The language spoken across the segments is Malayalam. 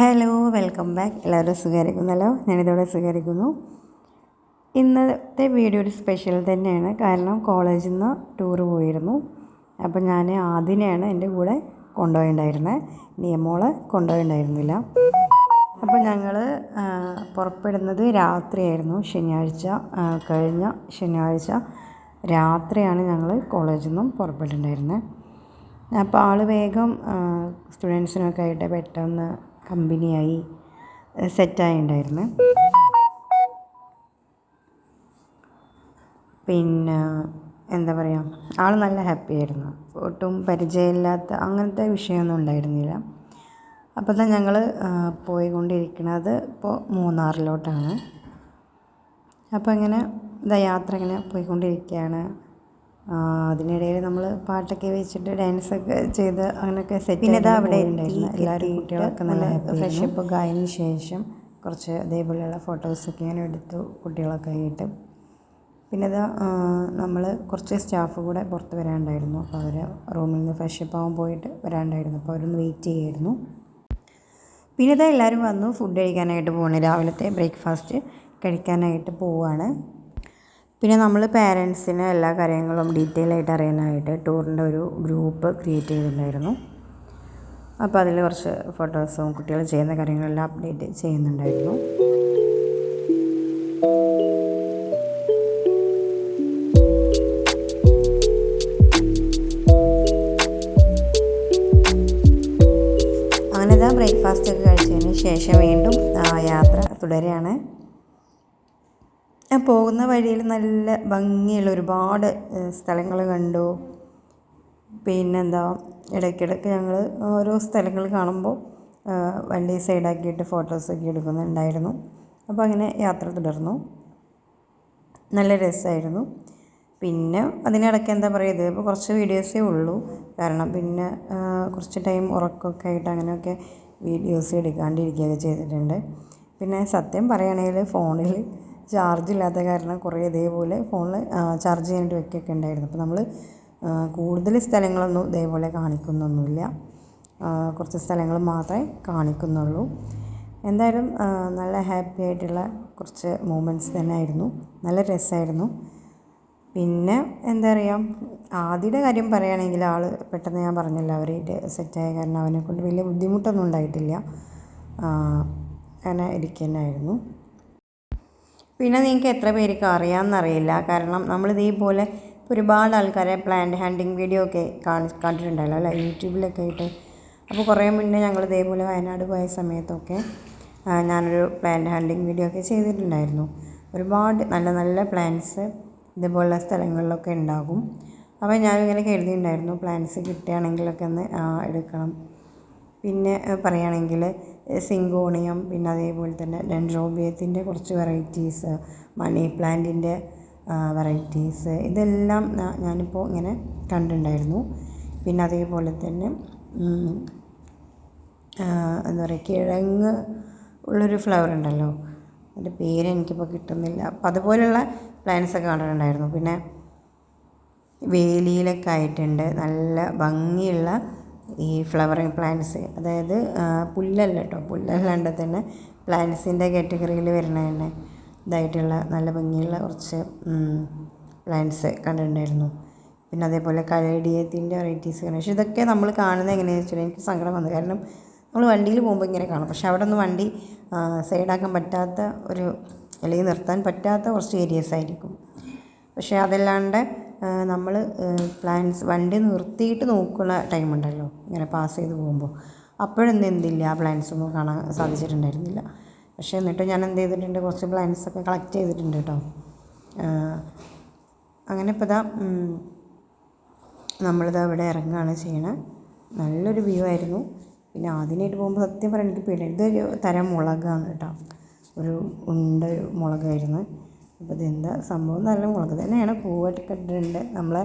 Hello, welcome back. എല്ലാവരും സുഖമായിരിക്കുന്നല്ലോ. ഞാനിതോടെ സുഖമായിരിക്കുന്നു. ഇന്നത്തെ വീഡിയോ ഒരു സ്പെഷ്യൽ തന്നെയാണ്. കാരണം കോളേജിൽ നിന്ന് ടൂറ് പോയിരുന്നു. അപ്പോൾ ഞാൻ ആദിനെയാണ് എൻ്റെ കൂടെ കൊണ്ടുപോയിട്ടുണ്ടായിരുന്നത്. നിയമോളെ കൊണ്ടുപോയിട്ടുണ്ടായിരുന്നില്ല. അപ്പോൾ ഞങ്ങൾ പുറപ്പെടുന്നത് രാത്രിയായിരുന്നു. കഴിഞ്ഞ ശനിയാഴ്ച രാത്രിയാണ് ഞങ്ങൾ കോളേജിൽ നിന്നും പുറപ്പെട്ടിട്ടുണ്ടായിരുന്നത്. അപ്പോൾ ആൾ വേഗം സ്റ്റുഡൻസിനൊക്കെ ആയിട്ട് പെട്ടെന്ന് കമ്പനിയായി സെറ്റായിട്ടുണ്ടായിരുന്നു. പിന്നെ എന്താ പറയുക, ആൾ നല്ല ഹാപ്പി ആയിരുന്നു. ഒട്ടും പരിചയമില്ലാത്ത അങ്ങനത്തെ വിഷയമൊന്നും ഉണ്ടായിരുന്നില്ല. അപ്പോൾ തന്നെ ഞങ്ങൾ പോയിക്കൊണ്ടിരിക്കുന്നത് ഇപ്പോൾ മൂന്നാറിലോട്ടാണ്. അപ്പോൾ ഇങ്ങനെ യാത്ര ഇങ്ങനെ പോയിക്കൊണ്ടിരിക്കുകയാണ്. അതിനിടയിൽ നമ്മൾ പാട്ടൊക്കെ വെച്ചിട്ട് ഡാൻസൊക്കെ ചെയ്ത് അങ്ങനെയൊക്കെ സെറ്റ്. പിന്നെ ഇതാ അവിടെ ഉണ്ടായിരുന്നു എല്ലാവരും, കുട്ടികളൊക്കെ നല്ല ഫ്രഷപ്പൊക്കെ ആയതിനു ശേഷം കുറച്ച് അതേപോലെയുള്ള ഫോട്ടോസൊക്കെ ഇങ്ങനെ എടുത്തു കുട്ടികളൊക്കെ ആയിട്ട്. പിന്നെ ഇതാ നമ്മൾ കുറച്ച് സ്റ്റാഫ് കൂടെ പുറത്ത് വരാനുണ്ടായിരുന്നു. അപ്പോൾ അവർ റൂമിൽ നിന്ന് ഫ്രഷപ്പ് ആവാൻ പോയിട്ട് വരാനുണ്ടായിരുന്നു. അപ്പോൾ അവരൊന്ന് വെയിറ്റ് ചെയ്യായിരുന്നു. പിന്നെ ഇതാ എല്ലാവരും വന്നു ഫുഡ് കഴിക്കാനായിട്ട് പോവാണ്. രാവിലത്തെ ബ്രേക്ക്ഫാസ്റ്റ് കഴിക്കാനായിട്ട് പോവുകയാണ്. പിന്നെ നമ്മൾ പേരൻസിന് എല്ലാ കാര്യങ്ങളും ഡീറ്റെയിൽ ആയിട്ട് അറിയാനായിട്ട് ടൂറിൻ്റെ ഒരു ഗ്രൂപ്പ് ക്രിയേറ്റ് ചെയ്തിട്ടുണ്ടായിരുന്നു. അപ്പോൾ അതിൽ കുറച്ച് ഫോട്ടോസും കുട്ടികൾ ചെയ്യുന്ന കാര്യങ്ങളെല്ലാം അപ്ഡേറ്റ് ചെയ്യുന്നുണ്ടായിരുന്നു. അങ്ങനെ ഇതാ ബ്രേക്ക്ഫാസ്റ്റൊക്കെ കഴിച്ചതിന് ശേഷം വീണ്ടും യാത്ര തുടരുകയാണ്. പോകുന്ന വഴിയിൽ നല്ല ഭംഗിയുള്ള ഒരുപാട് സ്ഥലങ്ങൾ കണ്ടു. പിന്നെന്താ, ഇടയ്ക്കിടയ്ക്ക് ഞങ്ങൾ ഓരോ സ്ഥലങ്ങൾ കാണുമ്പോൾ വണ്ടി സൈഡാക്കിയിട്ട് ഫോട്ടോസൊക്കെ എടുക്കുന്നുണ്ടായിരുന്നു. അപ്പോൾ അങ്ങനെ യാത്ര തുടർന്നു. നല്ല രസമായിരുന്നു. പിന്നെ അതിനിടയ്ക്ക് എന്താ പറയുക, ഇതിപ്പോൾ കുറച്ച് വീഡിയോസേ ഉള്ളൂ. കാരണം പിന്നെ കുറച്ച് ടൈം ഉറക്കമൊക്കെ ആയിട്ട് അങ്ങനെയൊക്കെ വീഡിയോസ് എടുക്കാണ്ടിരിക്കുകയൊക്കെ ചെയ്തിട്ടുണ്ട്. പിന്നെ സത്യം പറയുകയാണെങ്കിൽ ഫോണിൽ ചാർജ് ഇല്ലാത്ത കാരണം കുറേ ഇതേപോലെ ഫോണിൽ ചാർജ് ചെയ്യാനായിട്ട് വെക്കുകയൊക്കെ ഉണ്ടായിരുന്നു. അപ്പോൾ നമ്മൾ കൂടുതൽ സ്ഥലങ്ങളൊന്നും ഇതേപോലെ കാണിക്കുന്നൊന്നുമില്ല. കുറച്ച് സ്ഥലങ്ങൾ മാത്രമേ കാണിക്കുന്നുള്ളൂ. എന്തായാലും നല്ല ഹാപ്പി ആയിട്ടുള്ള കുറച്ച് മൂമെൻറ്റ്സ് തന്നെ ആയിരുന്നു. നല്ല രസമായിരുന്നു. പിന്നെ എന്താ പറയുക, ആദ്യത്തെ കാര്യം പറയുകയാണെങ്കിൽ ആൾ പെട്ടെന്ന് ഞാൻ പറഞ്ഞല്ലോ അവരായിട്ട് സെറ്റായ കാരണം അവനെക്കൊണ്ട് വലിയ ബുദ്ധിമുട്ടൊന്നും ഉണ്ടായിട്ടില്ല. അങ്ങനെ ഇരിക്കുന്നതായിരുന്നു. പിന്നെ നിങ്ങൾക്ക് എത്ര പേർക്ക് അറിയാമെന്നറിയില്ല. കാരണം നമ്മളിതേപോലെ ഒരുപാട് ആൾക്കാരെ പ്ലാന്റ് ഹണ്ടിങ് വീഡിയോ ഒക്കെ കണ്ടിട്ടുണ്ടല്ലോ അല്ലേ, യൂട്യൂബിലൊക്കെ ആയിട്ട്. അപ്പോൾ കുറേ മുന്നേ ഞങ്ങൾ ഇതേപോലെ വയനാട് പോയ സമയത്തൊക്കെ ഞാനൊരു പ്ലാന്റ് ഹണ്ടിങ് വീഡിയോ ഒക്കെ ചെയ്തിട്ടുണ്ടായിരുന്നു. ഒരുപാട് നല്ല നല്ല പ്ലാന്റ്സ് ഇതുപോലുള്ള സ്ഥലങ്ങളിലൊക്കെ ഉണ്ടാകും. അപ്പോൾ ഞാനിങ്ങനെ കരുതിയിട്ടുണ്ടായിരുന്നു പ്ലാന്റ്സ് കിട്ടുകയാണെങ്കിലൊക്കെ ഒന്ന് എടുക്കണം. പിന്നെ പറയുകയാണെങ്കിൽ സിങ്കോണിയം, പിന്നെ അതേപോലെ തന്നെ ഡെൻഡ്രോബിയത്തിൻ്റെ കുറച്ച് വെറൈറ്റീസ്, മണി പ്ലാന്റിൻ്റെ വെറൈറ്റീസ്, ഇതെല്ലാം ഞാനിപ്പോൾ ഇങ്ങനെ കണ്ടിട്ടുണ്ടായിരുന്നു. പിന്നെ അതേപോലെ തന്നെ എന്താ പറയുക, കിഴങ്ങ് ഉള്ളൊരു ഫ്ലവർ ഉണ്ടല്ലോ, അതിൻ്റെ പേര് എനിക്കിപ്പോൾ കിട്ടുന്നില്ല. അപ്പം അതുപോലെയുള്ള പ്ലാന്റ്സൊക്കെ കണ്ടിട്ടുണ്ടായിരുന്നു. പിന്നെ വേലിയിലൊക്കെ ആയിട്ടുണ്ട് നല്ല ഭംഗിയുള്ള ഈ ഫ്ലവറിങ് പ്ലാന്റ്സ്. അതായത് പുല്ലല്ല കേട്ടോ, പുല്ലല്ലാണ്ട് തന്നെ പ്ലാന്റ്സിൻ്റെ കാറ്റഗറിയിൽ വരുന്ന തന്നെ ഇതായിട്ടുള്ള നല്ല ഭംഗിയുള്ള കുറച്ച് പ്ലാന്റ്സ് കണ്ടിട്ടുണ്ടായിരുന്നു. പിന്നെ അതേപോലെ കലേഡിയത്തിൻ്റെ വെറൈറ്റീസ് കാണാം. പക്ഷേ ഇതൊക്കെ നമ്മൾ കാണുന്നത് എങ്ങനെയാണെന്ന് വെച്ചാൽ എനിക്ക് സങ്കടം വന്നു. കാരണം നമ്മൾ വണ്ടിയിൽ പോകുമ്പോൾ ഇങ്ങനെ കാണും, പക്ഷെ അവിടെ ഒന്നും വണ്ടി സൈഡാക്കാൻ പറ്റാത്ത ഒരു, അല്ലെങ്കിൽ നിർത്താൻ പറ്റാത്ത കുറച്ച് ഏരിയസ് ആയിരിക്കും. പക്ഷേ അതല്ലാണ്ട് നമ്മൾ പ്ലാന്റ്സ് വണ്ടി നിർത്തിയിട്ട് നോക്കുന്ന ടൈമുണ്ടല്ലോ ഇങ്ങനെ പാസ് ചെയ്ത് പോകുമ്പോൾ, അപ്പോഴൊന്നും എന്തില്ല ആ പ്ലാന്റ്സ് ഒന്നും കാണാൻ സാധിച്ചിട്ടുണ്ടായിരുന്നില്ല. പക്ഷേ എന്നിട്ട് ഞാൻ എന്ത് ചെയ്തിട്ടുണ്ട്, കുറച്ച് പ്ലാന്റ്സൊക്കെ കളക്ട് ചെയ്തിട്ടുണ്ട് കേട്ടോ. അങ്ങനെ ഇപ്പോൾ ഇതാ നമ്മളിതാ ഇവിടെ ഇറങ്ങുകയാണ് ചെയ്യണത്. നല്ലൊരു വ്യൂ ആയിരുന്നു. പിന്നെ ആദ്യമായിട്ട് പോകുമ്പോൾ സത്യം പറയാൻ എനിക്ക് പേടി. ഇതൊരു തരം മുളകാണ് കേട്ടോ, ഒരു മുളകായിരുന്നു. അപ്പോൾ ഇതെന്താ സംഭവം, നല്ല മുളക് തന്നെയാണ്, പൂവൊക്കെ ഇട്ടിട്ടുണ്ട്. നമ്മളെ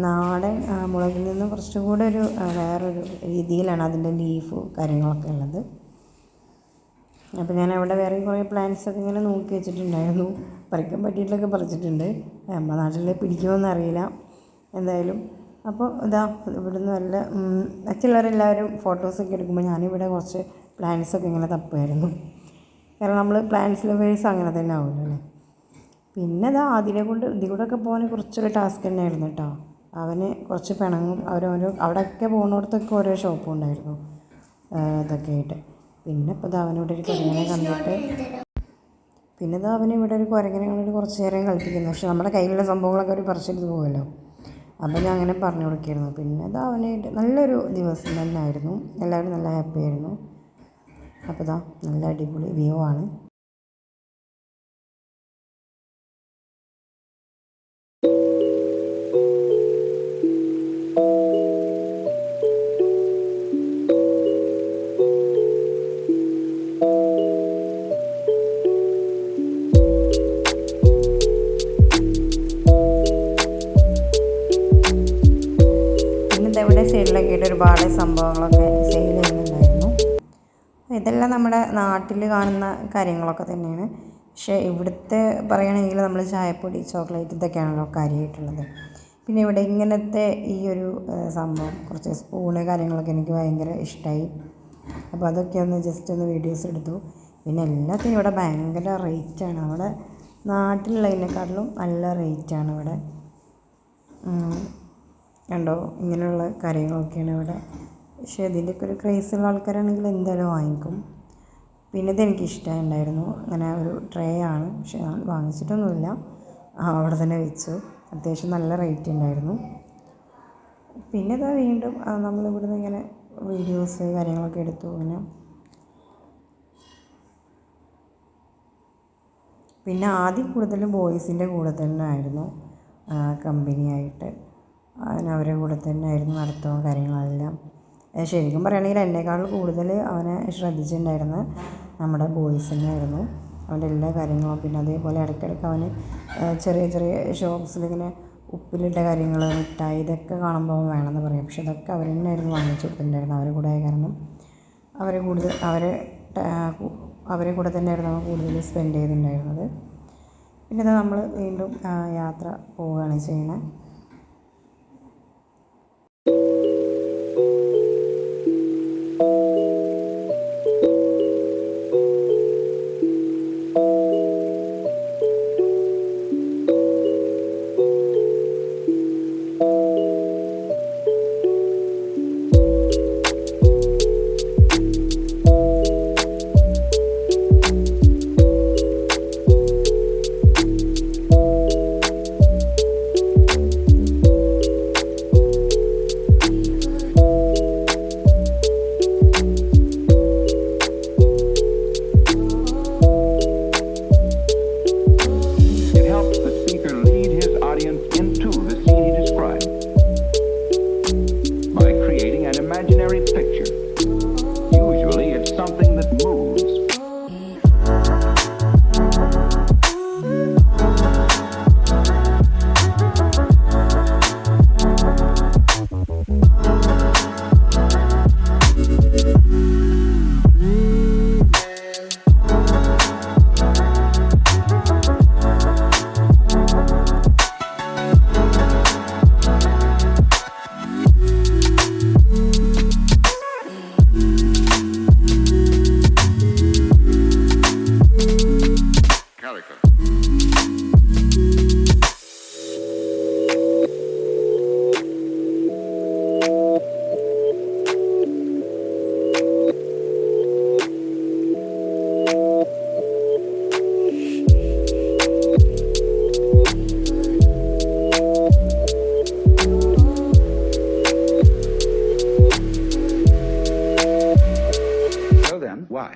നാടൻ മുളകിൽ നിന്ന് കുറച്ചും കൂടെ ഒരു വേറൊരു രീതിയിലാണ് അതിൻ്റെ ലീഫ് കാര്യങ്ങളൊക്കെ ഉള്ളത്. അപ്പോൾ ഞാൻ അവിടെ വേറെ കുറേ പ്ലാന്റ്സൊക്കെ ഇങ്ങനെ നോക്കി വെച്ചിട്ടുണ്ടായിരുന്നു. പറിക്കാൻ പറ്റിയിട്ടൊക്കെ പറിച്ചിട്ടുണ്ട്. നമ്മുടെ നാട്ടിൽ പിടിക്കുമോയെന്ന് അറിയില്ല എന്തായാലും. അപ്പോൾ ഇതാ ഇവിടുന്ന് നല്ല മറ്റുള്ളവരെല്ലാവരും ഫോട്ടോസൊക്കെ എടുക്കുമ്പോൾ ഞാനിവിടെ കുറച്ച് പ്ലാൻസൊക്കെ ഇങ്ങനെ തപ്പുമായിരുന്നു. കാരണം നമ്മൾ പ്ലാൻസ് ലവേഴ്സ് അങ്ങനെ തന്നെ ആവുമല്ലോ അല്ലേ. പിന്നെ അത് അതിനെ കൊണ്ട് ഇതിൽ കൂടെയൊക്കെ പോകാൻ കുറച്ചൊരു ടാസ്ക് തന്നെയായിരുന്നു കേട്ടോ. അവന് കുറച്ച് പിണങ്ങും. ഓരോ അവിടെയൊക്കെ പോകുന്നിടത്തൊക്കെ ഓരോ ഷോപ്പും ഉണ്ടായിരുന്നു ഇതൊക്കെ ആയിട്ട്. പിന്നെ ഇപ്പോൾ ഇത് അവനിവിടെ ഒരു കുരങ്ങനെ കണ്ടിട്ട് അവനിവിടെ ഒരു കുരങ്ങനെ കണ്ടിട്ട് കുറച്ച് നേരം കളിപ്പിക്കുന്നു. പക്ഷെ നമ്മുടെ കയ്യിലുള്ള സംഭവങ്ങളൊക്കെ ഒരു പറിച്ചെടുത്ത് പോകുമല്ലോ. അപ്പോൾ ഞാൻ അങ്ങനെ പറഞ്ഞു കൊടുക്കുകയായിരുന്നു. പിന്നെ അത് അവനായിട്ട് നല്ലൊരു ദിവസം തന്നെ ആയിരുന്നു. എല്ലാവരും നല്ല ഹാപ്പി ആയിരുന്നു. അപ്പോൾ ഇതാ നല്ല അടിപൊളി വ്യൂ ആണ്. ഇവിടെ സൈഡിലൊക്കെ ആയിട്ട് ഒരുപാട് സംഭവങ്ങളൊക്കെ സെയിൽ ചെയ്യുന്നുണ്ടായിരുന്നു. ഇതെല്ലാം നമ്മുടെ നാട്ടിൽ കാണുന്ന കാര്യങ്ങളൊക്കെ തന്നെയാണ്. പക്ഷേ ഇവിടുത്തെ പറയുകയാണെങ്കിൽ നമ്മൾ ചായപ്പൊടി, ചോക്ലേറ്റ് ഇതൊക്കെയാണല്ലോ കാര്യമായിട്ടുള്ളത്. പിന്നെ ഇവിടെ ഇങ്ങനത്തെ ഈ ഒരു സംഭവം കുറച്ച് സ്പൂണ് കാര്യങ്ങളൊക്കെ എനിക്ക് ഭയങ്കര ഇഷ്ടമായി. അപ്പോൾ അതൊക്കെ ഒന്ന് ജസ്റ്റ് ഒന്ന് വീഡിയോസ് എടുത്തു. പിന്നെ എല്ലാത്തിനും ഇവിടെ ഭയങ്കര റേറ്റാണ്. നമ്മുടെ നാട്ടിലുള്ളതിനെക്കാട്ടിലും നല്ല റേറ്റാണ് ഇവിടെ. കണ്ടോ, ഇങ്ങനെയുള്ള കാര്യങ്ങളൊക്കെയാണ് ഇവിടെ. പക്ഷേ ഇതിൻ്റെയൊക്കെ ഒരു ക്രേസുള്ള ആൾക്കാരാണെങ്കിൽ എന്തായാലും വാങ്ങിക്കും. പിന്നെ ഇതെനിക്ക് ഇഷ്ടമുണ്ടായിരുന്നു. അങ്ങനെ ഒരു ട്രേ ആണ്, പക്ഷേ ഞാൻ വാങ്ങിച്ചിട്ടൊന്നുമില്ല, അവിടെ തന്നെ വെച്ചു. അത്യാവശ്യം നല്ല റേറ്റ് ഉണ്ടായിരുന്നു. പിന്നെ ഇതാ വീണ്ടും നമ്മളിവിടുന്ന് ഇങ്ങനെ വീഡിയോസ് കാര്യങ്ങളൊക്കെ എടുത്തു. അങ്ങനെ പിന്നെ ആദ്യം കൂടുതലും ബോയ്സിൻ്റെ കൂടെ തന്നെ ആയിരുന്നു കമ്പനിയായിട്ട്. അവരെ കൂടെ തന്നെ ആയിരുന്നു നടത്തവും കാര്യങ്ങളെല്ലാം. ശരിക്കും പറയുകയാണെങ്കിൽ എന്നെക്കാൾ കൂടുതൽ അവനെ ശ്രദ്ധിച്ചിട്ടുണ്ടായിരുന്നത് നമ്മുടെ ബോയ്സ് തന്നെയായിരുന്നു. അവൻ്റെ എല്ലാ കാര്യങ്ങളും. പിന്നെ അതേപോലെ ഇടയ്ക്കിടയ്ക്ക് അവന് ചെറിയ ചെറിയ ഷോപ്സിലിങ്ങനെ ഉപ്പിലിട്ട കാര്യങ്ങൾ, മിഠായി ഇതൊക്കെ കാണുമ്പോൾ അവൻ വേണമെന്ന് പറയും. പക്ഷെ ഇതൊക്കെ അവർ തന്നെയായിരുന്നു വാങ്ങിച്ചു കൊടുത്തിട്ടുണ്ടായിരുന്നത്. അവരെ കൂടെ ആയ കാരണം അവരെ കൂടെ തന്നെയായിരുന്നു അവൻ കൂടുതൽ സ്പെൻഡ് ചെയ്തിട്ടുണ്ടായിരുന്നത്. പിന്നെ നമ്മൾ വീണ്ടും യാത്ര പോവുകയാണ് ചെയ്യുന്നത്. Why?